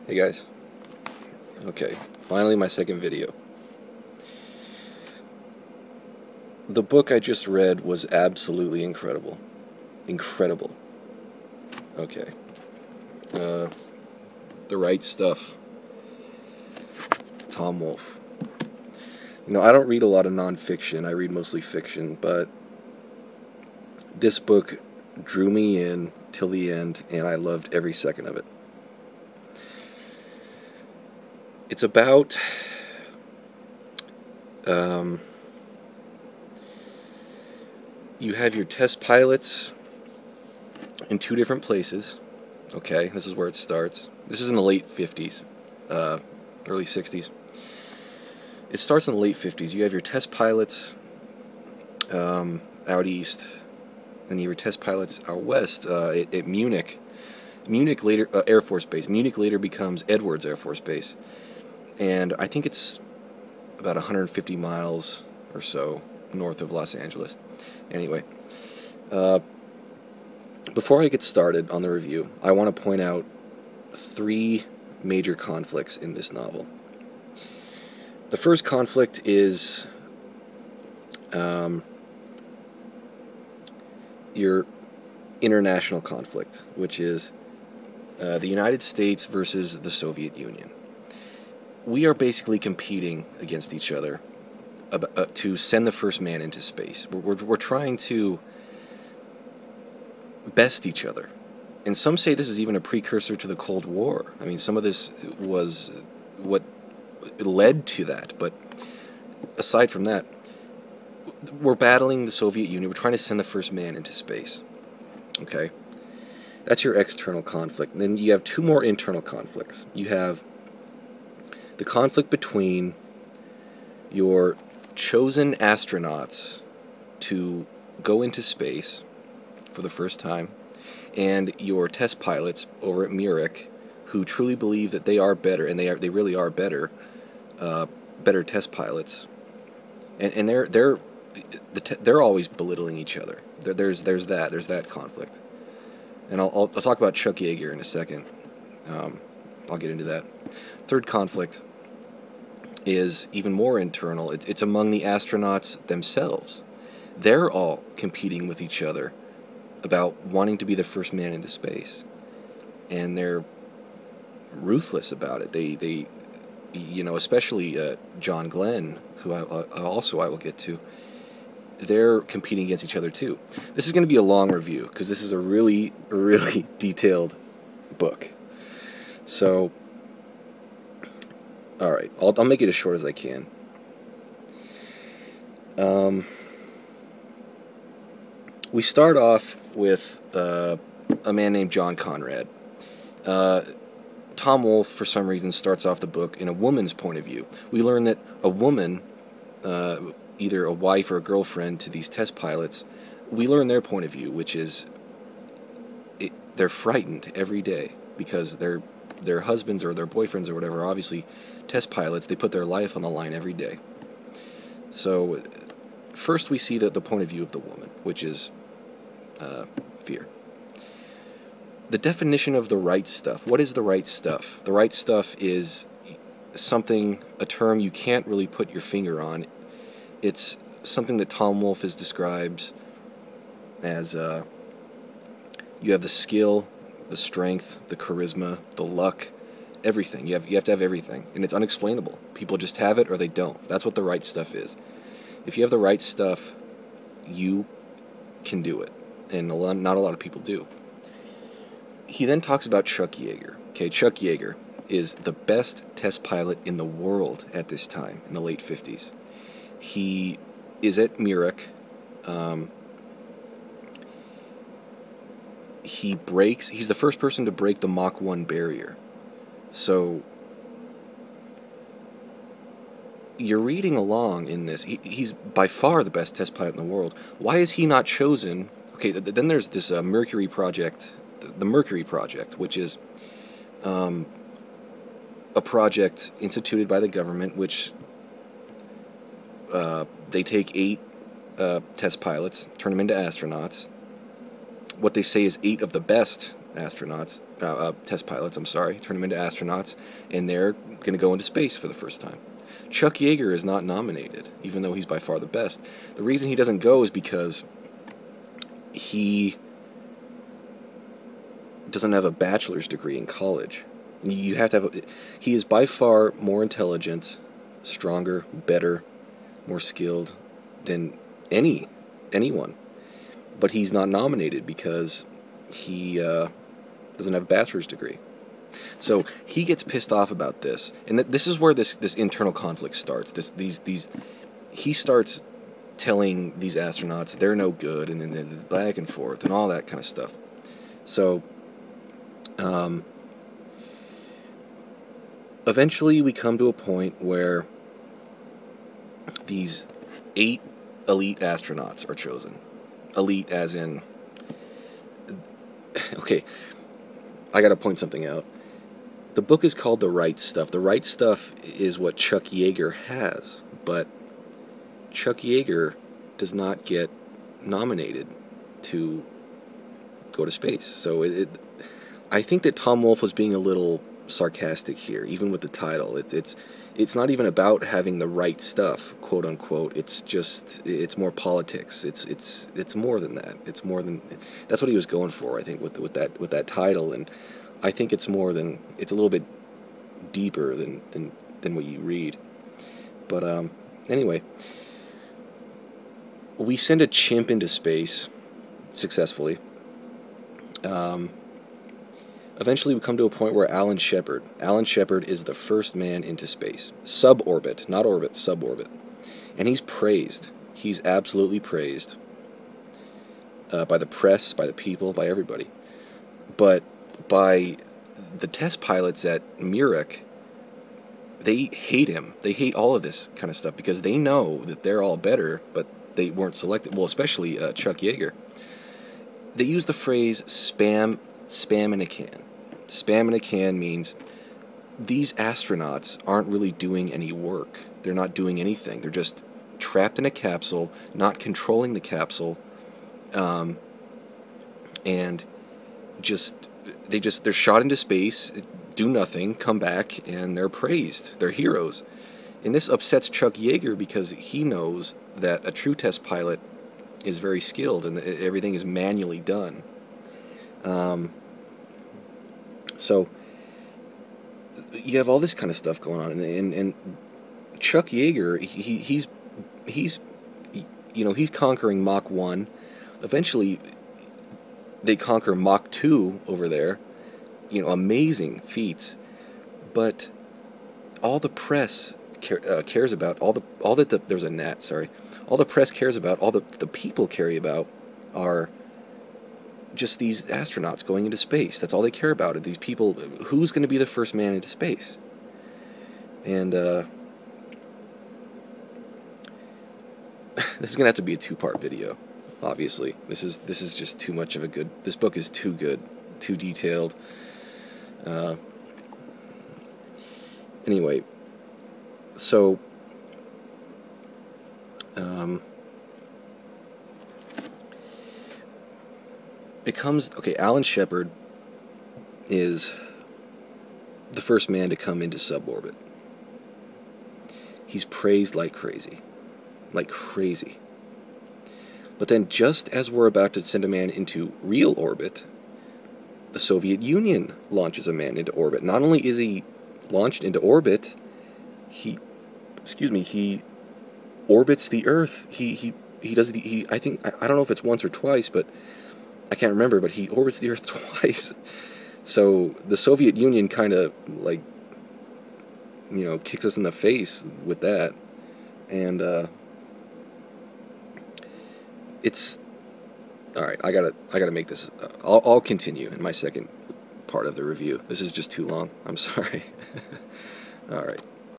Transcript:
Hey guys. Okay, finally my second video. The book I just read was absolutely incredible. Incredible. Okay. The Right Stuff. Tom Wolfe. I don't read a lot of nonfiction. I read mostly fiction, but this book drew me in till the end, and I loved every second of it. It's about you have your test pilots in two different places. Okay, this is where it starts. This is in the late 50s, early 60s. It starts in the late 50s. You have your test pilots out east, and you have your test pilots out west at Munich. Munich later, Air Force Base. Munich later becomes Edwards Air Force Base. And I think it's about 150 miles or so north of Los Angeles. Anyway, before I get started on the review, I want to point out three major conflicts in this novel. The first conflict is your international conflict, which is the United States versus the Soviet Union. We are basically competing against each other to send the first man into space. We're trying to best each other. And some say this is even a precursor to the Cold War. I mean, some of this was what led to that. But aside from that, we're battling the Soviet Union. We're trying to send the first man into space. Okay? That's your external conflict. And then you have two more internal conflicts. You have the conflict between your chosen astronauts to go into space for the first time and your test pilots over at Munich who truly believe that they are better, and they really are better test pilots, and they're always belittling each other. There's that conflict, and I'll talk about Chuck Yeager in a second. I'll get into that. Third conflict is even more internal. It's among the astronauts themselves. They're all competing with each other about wanting to be the first man into space, and they're ruthless about it. They especially John Glenn, who I will get to. They're competing against each other too. This is going to be a long review because this is a really, really detailed book. So, all right, I'll make it as short as I can. We start off with a man named John Conrad. Tom Wolfe, for some reason, starts off the book in a woman's point of view. We learn that a woman, either a wife or a girlfriend to these test pilots, we learn their point of view, which is they're frightened every day because their husbands or their boyfriends or whatever, obviously test pilots, they put their life on the line every day. So first we see the point of view of the woman, which is fear. The definition of the right stuff. What is the right stuff? The right stuff is a term you can't really put your finger on. It's something that Tom Wolfe describes as you have the skill, the strength, the charisma, the luck, everything. You have to have everything, and it's unexplainable. People just have it or they don't. That's what the right stuff is. If you have the right stuff, you can do it, and not a lot of people do. He then talks about Chuck Yeager. Okay, Chuck Yeager is the best test pilot in the world at this time, in the late 50s. He is at Munich. He's the first person to break the Mach 1 barrier. So you're reading along in this. He's by far the best test pilot in the world. Why is he not chosen? Okay, then there's this Mercury project, the Mercury Project, which is a project instituted by the government, which they take 8 test pilots, turn them into astronauts. What they say is 8 of the best astronauts, test pilots, I'm sorry, turn them into astronauts, and they're going to go into space for the first time. Chuck Yeager is not nominated, even though he's by far the best. The reason he doesn't go is because he doesn't have a bachelor's degree in college. You have to have. He is by far more intelligent, stronger, better, more skilled than anyone. But he's not nominated because he doesn't have a bachelor's degree. So he gets pissed off about this, and this is where this internal conflict starts. He starts telling these astronauts they're no good, and then back and forth and all that kind of stuff. So eventually we come to a point where these 8 elite astronauts are chosen. Elite as in... Okay, I gotta point something out. The book is called The Right Stuff. The Right Stuff is what Chuck Yeager has, but Chuck Yeager does not get nominated to go to space. So I think that Tom Wolfe was being a little sarcastic here, even with the title. It's not even about having the right stuff, quote unquote. It's more politics. It's more than that. It's more than that's what he was going for, I think, with that title. And I think it's a little bit deeper than what you read. But anyway, we send a chimp into space successfully. Eventually we come to a point where Alan Shepard is the first man into space. Suborbit, not orbit, suborbit. And he's praised. He's absolutely praised by the press, by the people, by everybody. But by the test pilots at Murik, they hate him. They hate all of this kind of stuff because they know that they're all better, but they weren't selected. Well, especially Chuck Yeager. They use the phrase spam in a can. Spam in a can means these astronauts aren't really doing any work. They're not doing anything. They're just trapped in a capsule, not controlling the capsule, and they're shot into space, do nothing, come back, and they're praised. They're heroes. And this upsets Chuck Yeager because he knows that a true test pilot is very skilled and everything is manually done. So you have all this kind of stuff going on, and Chuck Yeager, he's conquering Mach 1. Eventually, they conquer Mach 2 over there. Amazing feats, but all the press cares about, all the press cares about, all the people care about are just these astronauts going into space. That's all they care about. These people, who's going to be the first man into space? And this is going to have to be a 2-part video. Obviously, this is just too much of a good. This book is too good, too detailed. Anyway, so it comes, okay, Alan Shepard is the first man to come into suborbit. He's praised like crazy. Like crazy. But then just as we're about to send a man into real orbit, the Soviet Union launches a man into orbit. Not only is he launched into orbit, he orbits the Earth. He does, I think, I don't know if it's once or twice, but I can't remember, but he orbits the Earth twice. So the Soviet Union kind of, like, kicks us in the face with that. And it's all right. I gotta make this. I'll continue in my second part of the review. This is just too long. I'm sorry. All right.